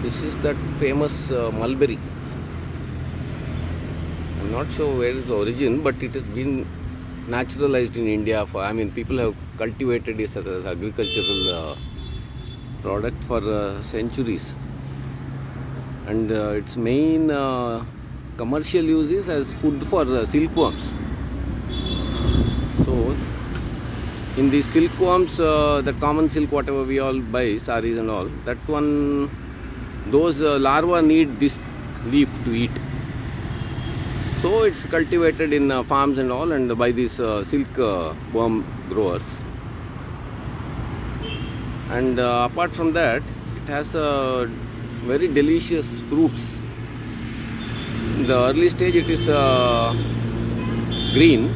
This is that famous mulberry. I'm not sure where is the origin, but it has been naturalized in India. People have cultivated it as an agricultural product for centuries, and its main commercial use is as food for silkworms. So, in the silkworms, the common silk, whatever we all buy, saris and all, that one, those larvae need this leaf to eat. So it's cultivated in farms and all, and by these silkworm growers. And apart from that, it has very delicious fruits. In the early stage, it is green.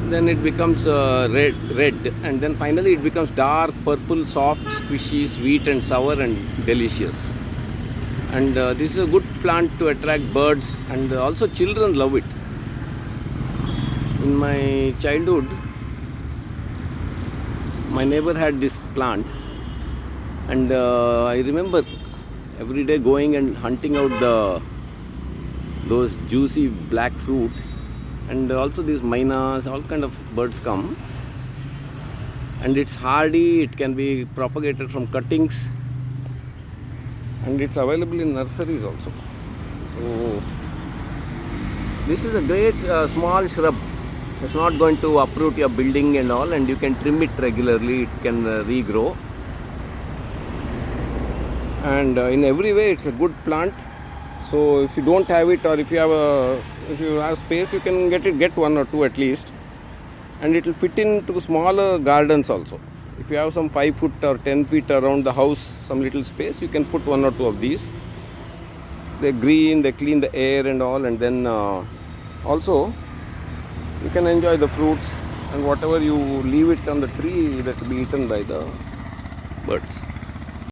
Then it becomes red, and then finally it becomes dark purple, soft, squishy, sweet and sour and delicious. And this is a good plant to attract birds, and also children love it. In my childhood, my neighbor had this plant, and I remember every day going and hunting out those juicy black fruit. And also these mynas, all kind of birds come. And it's hardy, it can be propagated from cuttings. And it's available in nurseries also. So, this is a great small shrub. It's not going to uproot your building and all, and you can trim it regularly, it can regrow. And in every way, it's a good plant. So if you don't have it, or if you have space, you can get one or two at least, and it will fit into smaller gardens also. If you have some 5 foot or 10 feet around the house, some little space, you can put one or two of these. They're green, they clean the air and all, and then also you can enjoy the fruits, and whatever you leave it on the tree, that will be eaten by the birds.